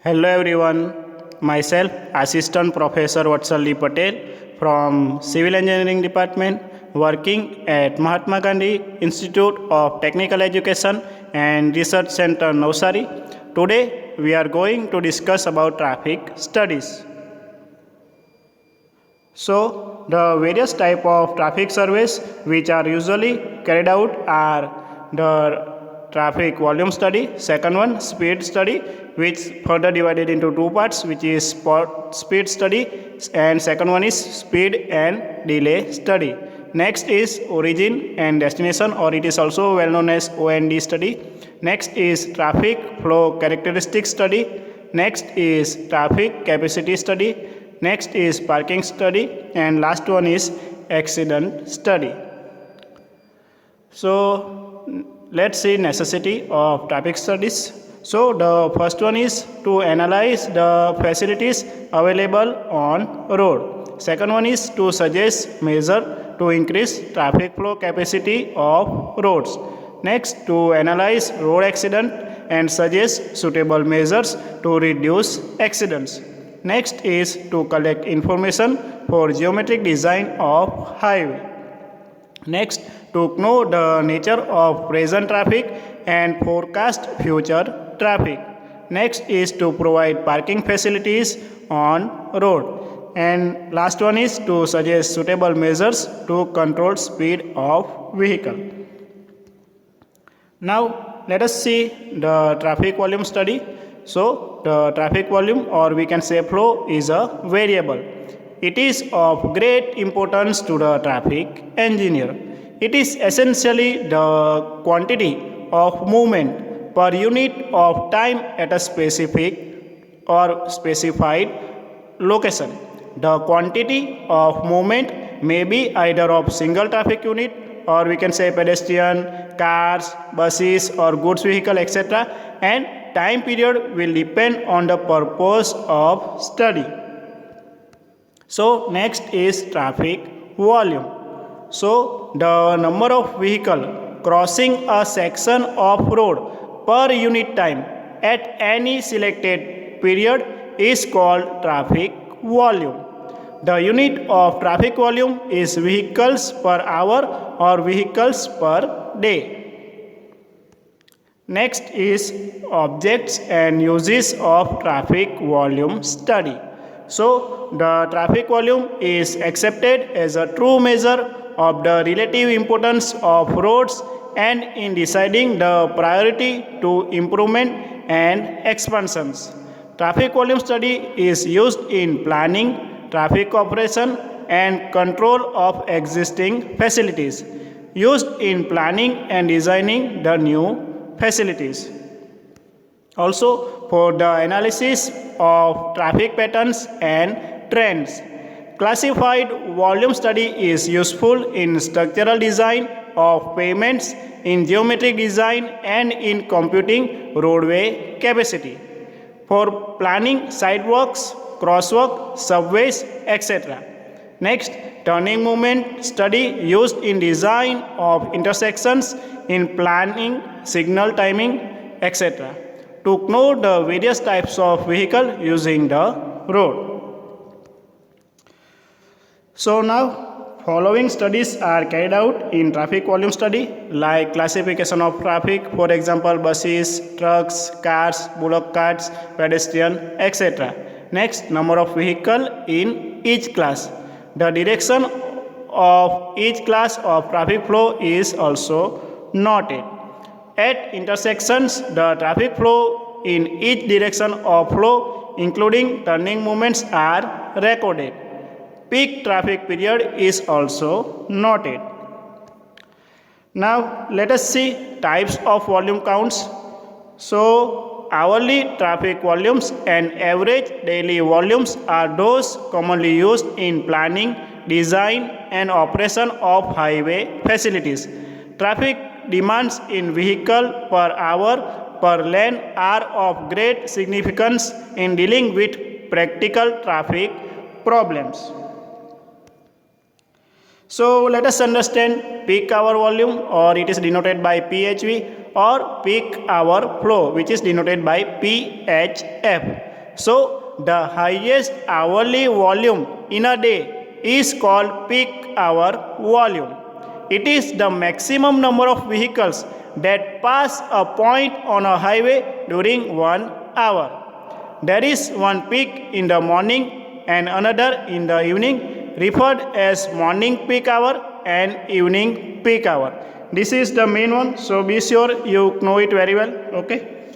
Hello everyone, myself Assistant Professor Vatsalli Patel from Civil Engineering Department working at Mahatma Gandhi Institute of Technical Education and Research Center Navsari. Today we are going to discuss about traffic studies. So the various type of traffic surveys which are usually carried out are the traffic volume study, second one speed study, which further divided into two parts, which is speed study and second one is speed and delay study. Next is origin and destination, or it is also well known as OND study. Next is traffic flow characteristic study. Next is traffic capacity study. Next is parking study, and last one is accident study. So let's see necessity of traffic studies. So the first one is to analyze the facilities available on road. Second one is to suggest measure to increase traffic flow capacity of roads. Next, to analyze road accident and suggest suitable measures to reduce accidents. Next is to collect information for geometric design of highway. Next, to know the nature of present traffic and forecast future traffic. Next is to provide parking facilities on road. And last one is to suggest suitable measures to control speed of vehicle. Now let us see the traffic volume study. So the traffic volume, or we can say flow, is a variable. It is of great importance to the traffic engineer. It is essentially the quantity of movement per unit of time at a specific or specified location. The quantity of movement may be either of single traffic unit, or we can say pedestrian, cars, buses or goods vehicle, etc. And time period will depend on the purpose of study. So next is traffic volume. So the number of vehicle crossing a section of road per unit time at any selected period is called traffic volume. The unit of traffic volume is vehicles per hour or vehicles per day. Next is objects and uses of traffic volume study. So the traffic volume is accepted as a true measure of the relative importance of roads and in deciding the priority to improvement and expansions. Traffic volume study is used in planning, traffic operation and control of existing facilities, used in planning and designing the new facilities. Also for the analysis of traffic patterns and trends. Classified volume study is useful in structural design of pavements, in geometric design and in computing roadway capacity. For planning sidewalks, crosswalk, subways, etc. Next, turning movement study used in design of intersections, in planning, signal timing, etc. To know the various types of vehicle using the road. So now following studies are carried out in traffic volume study, like classification of traffic, for example buses, trucks, cars, bullock carts, pedestrian, etc. Next, number of vehicle in each class. The direction of each class of traffic flow is also noted. At intersections, the traffic flow in each direction of flow, including turning movements, are recorded. Peak traffic period is also noted. Now let us see types of volume counts. So hourly traffic volumes and average daily volumes are those commonly used in planning, design and operation of highway facilities. Traffic demands in vehicle per hour per lane are of great significance in dealing with practical traffic problems. So let us understand peak hour volume, or it is denoted by PHV, or peak hour flow, which is denoted by PHF. So the highest hourly volume in a day is called peak hour volume. It is the maximum number of vehicles that pass a point on a highway during 1 hour. There is one peak in the morning and another in the evening, referred as morning peak hour and evening peak hour. This is the main one, so be sure you know it very well. Okay,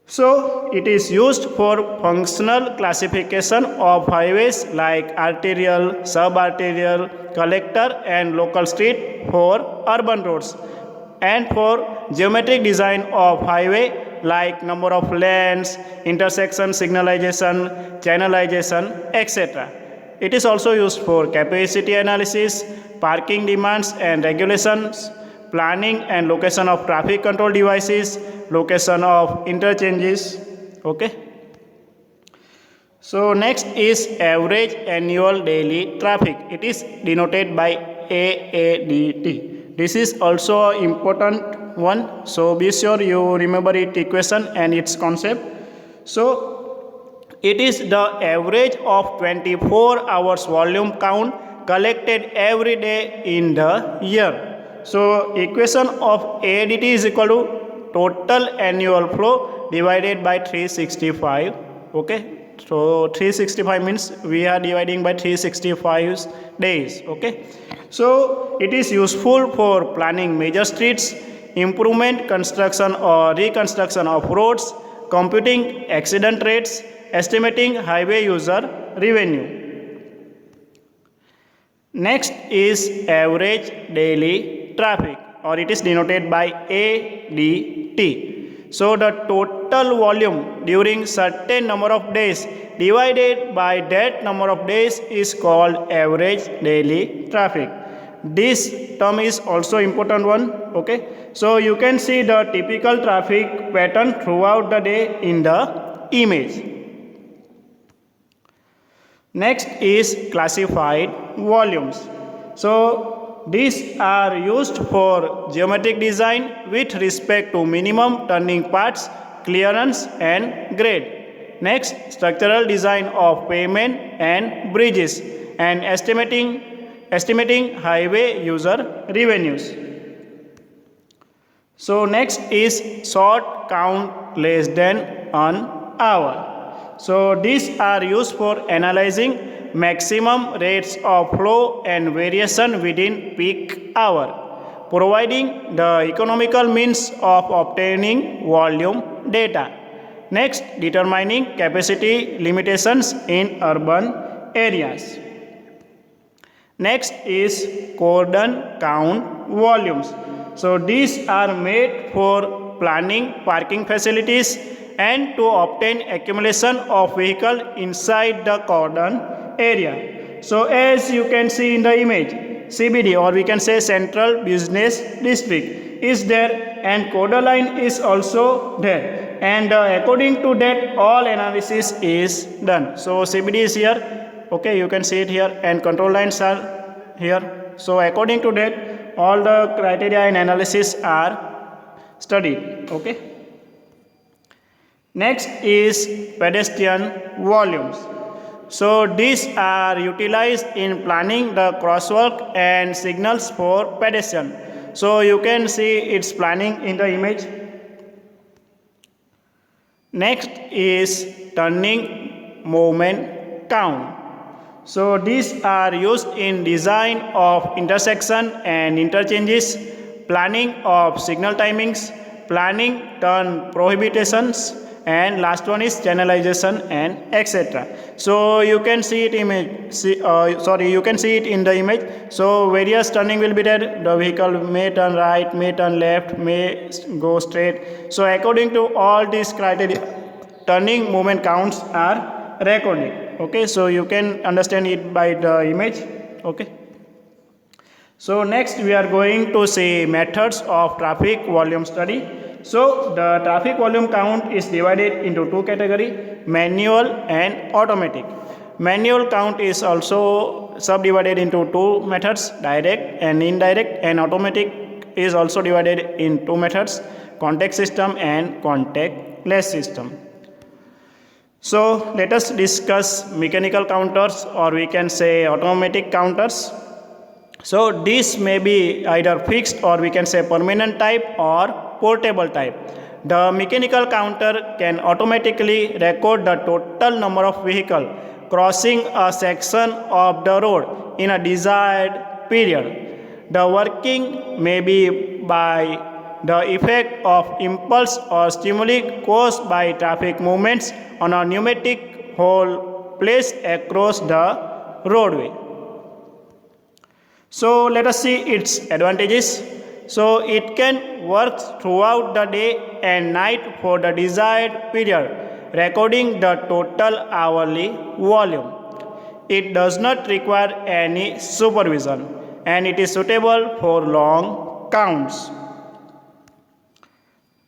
so it is used for functional classification of highways like arterial, subarterial, collector and local street for urban roads, and for geometric design of highway like number of lanes, intersection signalization, channelization, etc. It is also used for capacity analysis, parking demands and regulations, planning and location of traffic control devices, location of interchanges. Okay. So next is average annual daily traffic. It is denoted by AADT. This is also an important one, so be sure you remember its equation and its concept. So it is the average of 24 hours volume count collected every day in the year. So equation of AADT is equal to total annual flow divided by 365. Okay, so 365 means we are dividing by 365 days. Okay, so it is useful for planning major streets, improvement, construction or reconstruction of roads, computing accident rates, estimating highway user revenue. Next is average daily traffic, or it is denoted by ADT. So the total volume during certain number of days divided by that number of days is called average daily traffic. This term is also important one. Okay, so you can see the typical traffic pattern throughout the day in the image. Next is classified volumes. So these are used for geometric design with respect to minimum turning paths, clearance and grade. Next, structural design of pavement and bridges, and estimating highway user revenues. So next is short count less than an hour. So these are used for analyzing maximum rates of flow and variation within peak hour, providing the economical means of obtaining volume data. Next, determining capacity limitations in urban areas. Next is cordon count volumes. So these are made for planning parking facilities and to obtain accumulation of vehicle inside the cordon area. So as you can see in the image, CBD, or we can say Central Business District, is there, and cordon line is also there, and according to that all analysis is done. So CBD is here, okay, you can see it here, and control lines are here. So according to that all the criteria and analysis are studied. Okay. Next is pedestrian volumes. So these are utilized in planning the crosswalk and signals for pedestrian. So you can see its planning in the image. Next is turning movement count. So these are used in design of intersection and interchanges, planning of signal timings, planning turn prohibitions, and last one is channelization and etc. So you can see it you can see it in the image. So various turning will be there. The vehicle may turn right, may turn left, may go straight. So according to all these criteria, turning movement counts are recorded. Okay, so you can understand it by the image. Okay. So next we are going to see methods of traffic volume study. So the traffic volume count is divided into two categories, manual and automatic. Manual count is also subdivided into two methods, direct and indirect, and automatic is also divided in two methods, contact system and contactless system. So let us discuss mechanical counters, or we can say automatic counters. So this may be either fixed, or we can say permanent type, or portable type. The mechanical counter can automatically record the total number of vehicles crossing a section of the road in a desired period. The working may be by the effect of impulse or stimuli caused by traffic movements on a pneumatic hole placed across the roadway. So let us see its advantages. So it can work throughout the day and night for the desired period, recording the total hourly volume. It does not require any supervision, and it is suitable for long counts.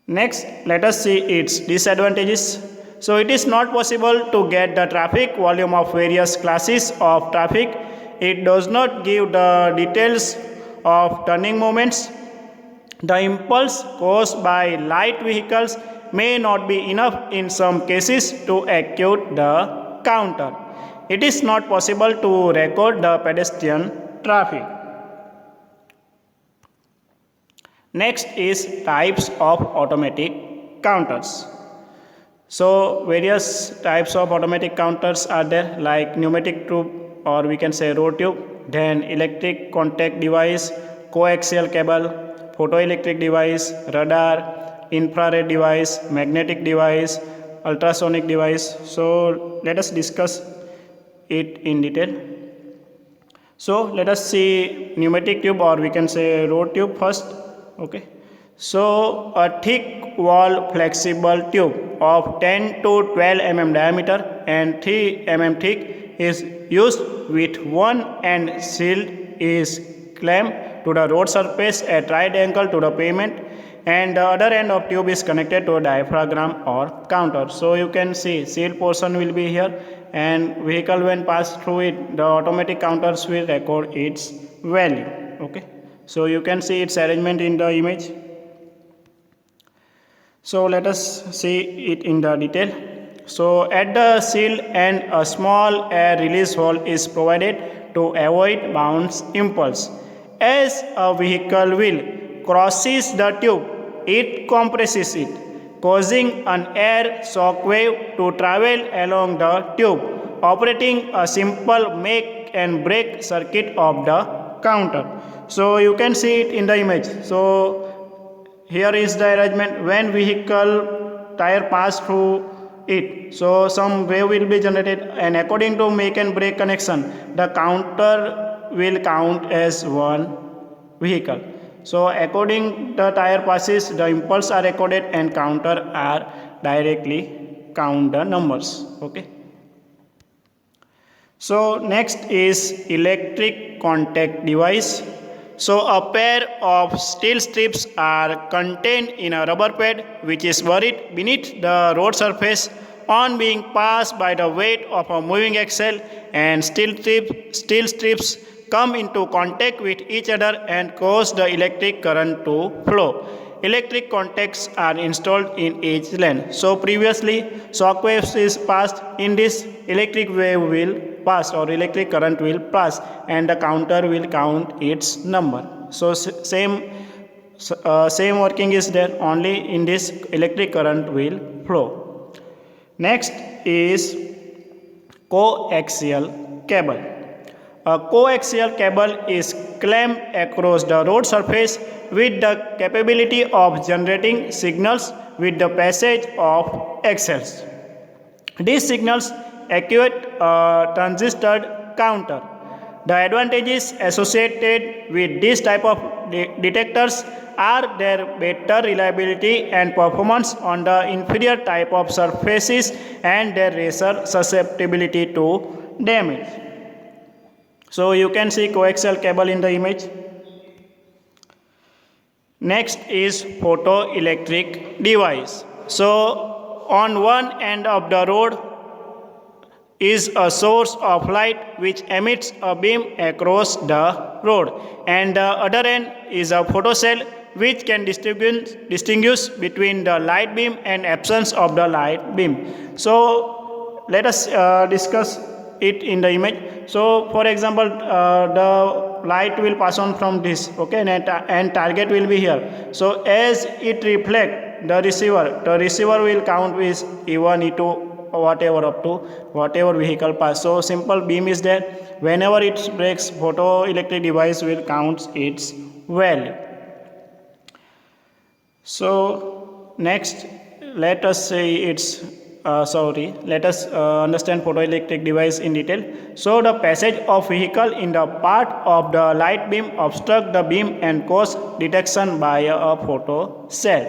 Next, let us see its disadvantages. So it is not possible to get the traffic volume of various classes of traffic. It does not give the details of turning movements. The impulse caused by light vehicles may not be enough in some cases to acute the counter. It is not possible to record the pedestrian traffic. Next is types of automatic counters. So various types of automatic counters are there, like pneumatic tube, or we can say road tube, then electric contact device, coaxial cable, photoelectric device, radar, infrared device, magnetic device, ultrasonic device. So let us discuss it in detail. So let us see pneumatic tube, or we can say road tube first. Okay. So a thick wall flexible tube of 10 to 12 mm diameter and 3 mm thick is used with one end sealed is clamped to the road surface at right angle to the pavement, and the other end of tube is connected to a diaphragm or counter. So you can see sealed portion will be here, and vehicle when pass through it, the automatic counters will record its value. Okay. So you can see its arrangement in the image. So let us see it in the detail. So at the seal end, a small air release hole is provided to avoid bounce impulse. As a vehicle wheel crosses the tube, it compresses it, causing an air shock wave to travel along the tube, operating a simple make and break circuit of the counter. So you can see it in the image. So here is the arrangement. When vehicle tire pass through it, so some wave will be generated, and according to make and break connection, the counter will count as one vehicle. So according the tire passes, the impulse are recorded and counter are directly count the numbers. Okay. So next is electric contact device. So a pair of steel strips are contained in a rubber pad which is buried beneath the road surface. On being passed by the weight of a moving axle, and steel strips come into contact with each other and cause the electric current to flow. Electric contacts are installed in each lane. So previously shock waves is passed, in this electric wave will pass, or electric current will pass, and the counter will count its number. So same working is there, only in this electric current will flow. Next is coaxial cable. A coaxial cable is clamped across the road surface with the capability of generating signals with the passage of axles. These signals activate a transistor counter. The advantages associated with this type of detectors are their better reliability and performance on the inferior type of surfaces, and their lesser susceptibility to damage. So you can see coaxial cable in the image. Next is photoelectric device. So on one end of the road is a source of light which emits a beam across the road, and the other end is a photocell which can distinguish between the light beam and absence of the light beam. So let us discuss it in the image. So for example, the light will pass on from this, okay, and target will be here. So as it reflect the receiver will count with E1, E2, whatever up to whatever vehicle pass. So simple beam is there. Whenever it breaks, photoelectric device will count its value. So next, let us say it's let us understand photoelectric device in detail. So the passage of vehicle in the path of the light beam obstruct the beam and cause detection by a photo cell.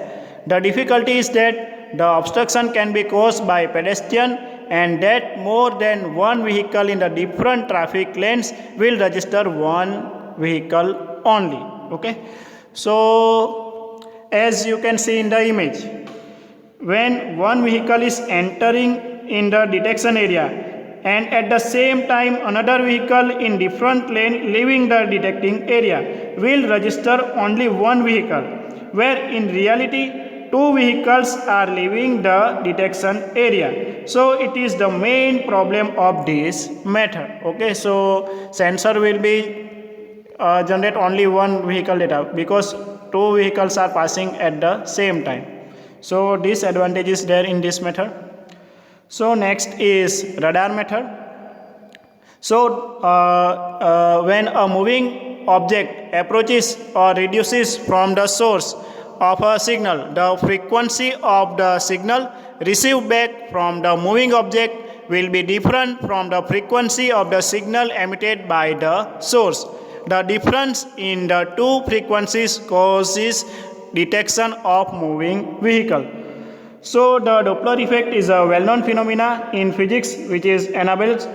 The difficulty is that the obstruction can be caused by pedestrian and that more than one vehicle in the different traffic lanes will register one vehicle only. Okay. So as you can see in the image, when one vehicle is entering in the detection area and at the same time another vehicle in different lane leaving the detecting area will register only one vehicle, where in reality two vehicles are leaving the detection area. So it is the main problem of this method. Okay, so sensor will be generate only one vehicle data because two vehicles are passing at the same time. So disadvantage is there in this method. So next is radar method. So when a moving object approaches or reduces from the source of a signal, the frequency of the signal received back from the moving object will be different from the frequency of the signal emitted by the source. The difference in the two frequencies causes detection of moving vehicle. So the Doppler effect is a well-known phenomena in physics which enables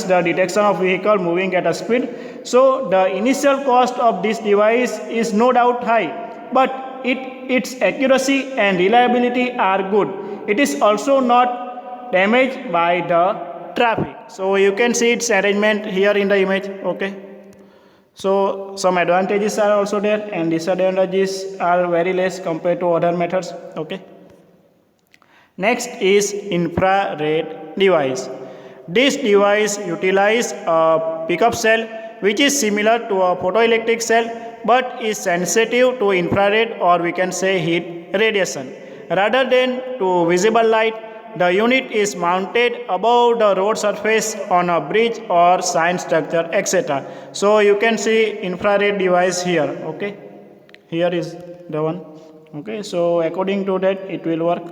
the detection of vehicle moving at a speed. So the initial cost of this device is no doubt high, but its accuracy and reliability are good. It is also not damaged by the traffic. So you can see its arrangement here in the image. Okay. So some advantages are also there and disadvantages are very less compared to other methods. Okay. Next is infrared device. This device utilizes a pickup cell which is similar to a photoelectric cell but is sensitive to infrared, or we can say heat radiation. Rather than to visible light, the unit is mounted above the road surface on a bridge or sign structure, etc. So you can see infrared device here. Okay, here is the one. Okay, so according to that it will work.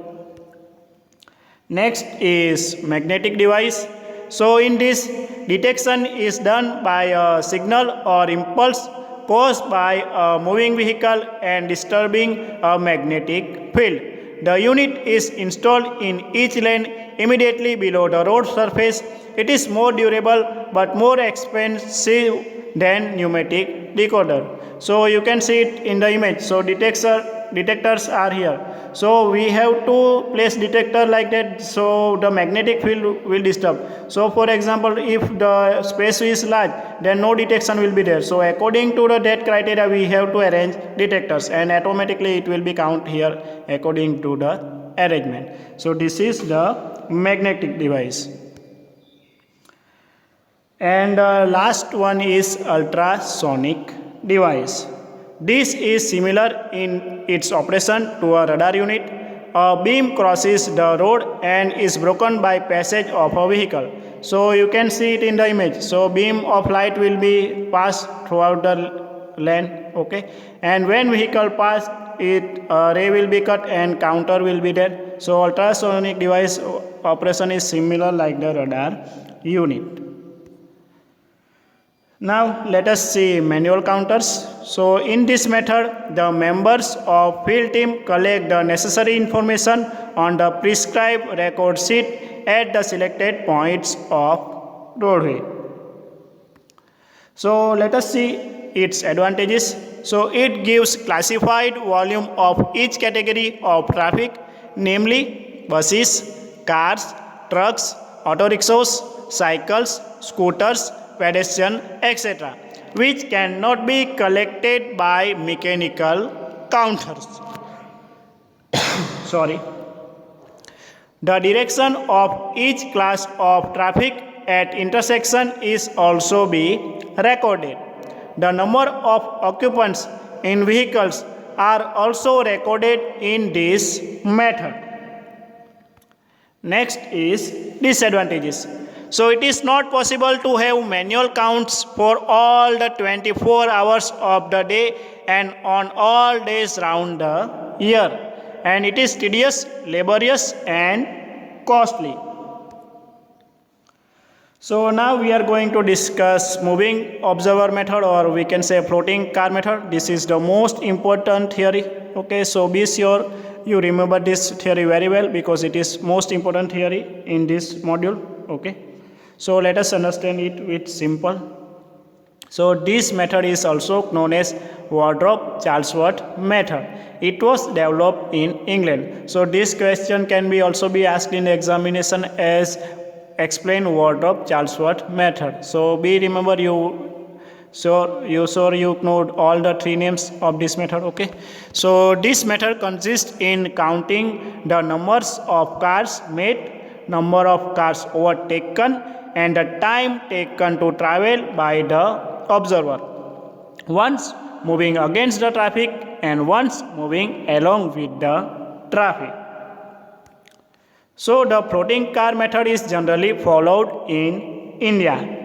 Next is magnetic device. So in this, detection is done by a signal or impulse caused by a moving vehicle and disturbing a magnetic field. The unit is installed in each lane immediately below the road surface. It is more durable but more expensive than pneumatic decoder. So you can see it in the image. So detectors are here. So we have to place detector like that, so the magnetic field will disturb. So for example, if the space is large, then no detection will be there. So according to that criteria, we have to arrange detectors and automatically it will be count here according to the arrangement. So this is the magnetic device. And last one is ultrasonic device. This is similar in its operation to a radar unit. A beam crosses the road and is broken by passage of a vehicle. So you can see it in the image. So beam of light will be passed throughout the lane. Okay, and when vehicle pass, ray will be cut and counter will be there. So ultrasonic device operation is similar like the radar unit. Now let us see manual counters. So in this method, the members of field team collect the necessary information on the prescribed record sheet at the selected points of roadway. So let us see its advantages. So it gives classified volume of each category of traffic, namely buses, cars, trucks, auto rickshaws, cycles, scooters, pedestrian, etc., which cannot be collected by mechanical counters. Sorry. The direction of each class of traffic at intersection is also be recorded. The number of occupants in vehicles are also recorded in this method. Next is disadvantages. So it is not possible to have manual counts for all the 24 hours of the day and on all days round the year, and it is tedious, laborious and costly. So now we are going to discuss moving observer method, or we can say floating car method. This is the most important theory. Okay, so be sure you remember this theory very well because it is most important theory in this module. Okay, so let us understand it with simple. So this method is also known as Wardrop-Charlesworth method. It was developed in England. So this question can be also be asked in examination as explain Wardrop-Charlesworth method. So be remember you know all the three names of this method. Okay, so this method consists in counting the numbers of cars made, number of cars overtaken and the time taken to travel by the observer, once moving against the traffic and once moving along with the traffic. So the floating car method is generally followed in India.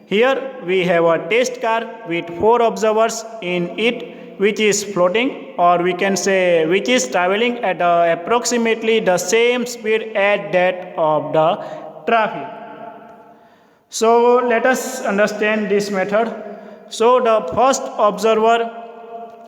Here we have a test car with 4 observers in it, which is floating, or we can say which is traveling at approximately the same speed as that of the traffic. So let us understand this method. So the first observer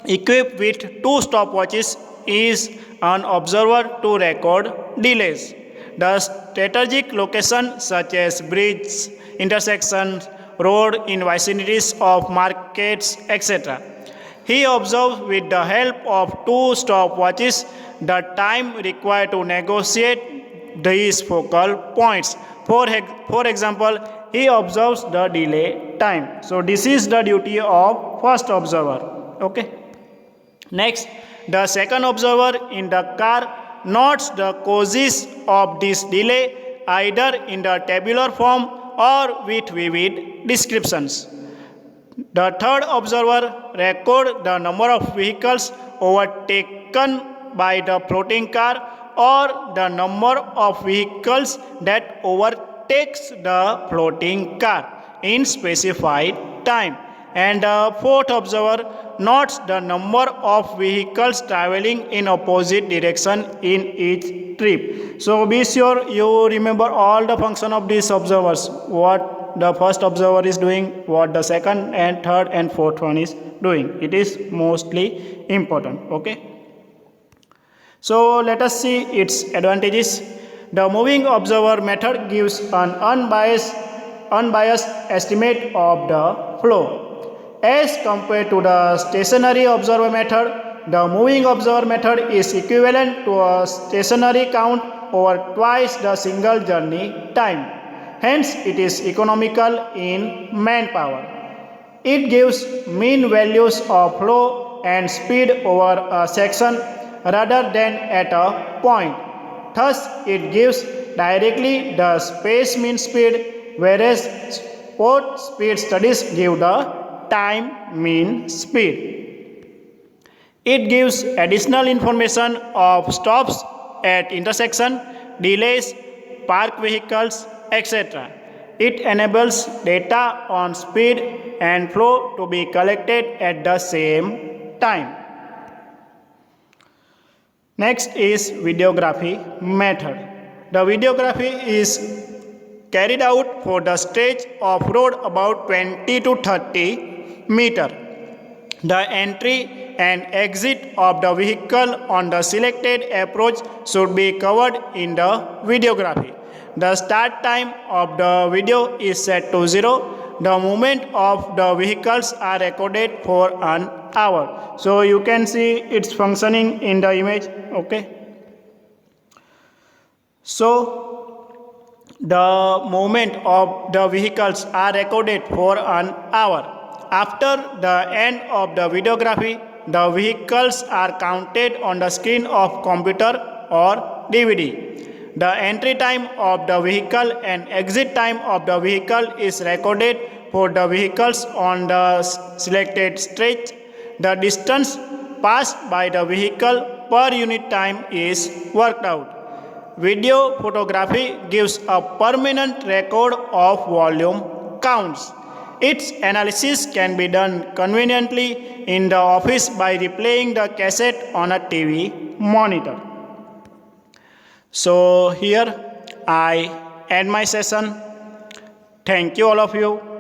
equipped with 2 stopwatches is an observer to record delays. The strategic location such as bridges, intersections, road in vicinities of markets, etc. He observes with the help of 2 stopwatches the time required to negotiate these focal points. For example, he observes the delay time. So this is the duty of first observer. Okay. Next, the second observer in the car notes the causes of this delay either in the tabular form or with vivid descriptions. The third observer records the number of vehicles overtaken by the floating car or the number of vehicles that overtakes the floating car in specified time. And the fourth observer notes the number of vehicles traveling in opposite direction in each trip. So be sure you remember all the function of these observers, what the first observer is doing, what the second and third and fourth one is doing. It is mostly important. Okay. So let us see its advantages. The moving observer method gives an unbiased estimate of the flow. As compared to the stationary observer method, the moving observer method is equivalent to a stationary count over twice the single journey time. Hence, it is economical in manpower. It gives mean values of flow and speed over a section rather than at a point. Thus, it gives directly the space mean speed, whereas spot speed studies give the time mean speed. It gives additional information of stops at intersection, delays, parked vehicles, etc. It enables data on speed and flow to be collected at the same time. Next is videography method. The videography is carried out for the stretch of road about 20 to 30 meter. The entry and exit of the vehicle on the selected approach should be covered in the videography. The start time of the video is set to 0. The movement of the vehicles are recorded for an hour. So you can see its functioning in the image. Okay. So the movement of the vehicles are recorded for an hour. After the end of the videography, the vehicles are counted on the screen of computer or DVD. The entry time of the vehicle and exit time of the vehicle is recorded for the vehicles on the selected stretch. The distance passed by the vehicle per unit time is worked out. Video photography gives a permanent record of volume counts. Its analysis can be done conveniently in the office by replaying the cassette on a TV monitor. So, here I end my session. Thank you, all of you.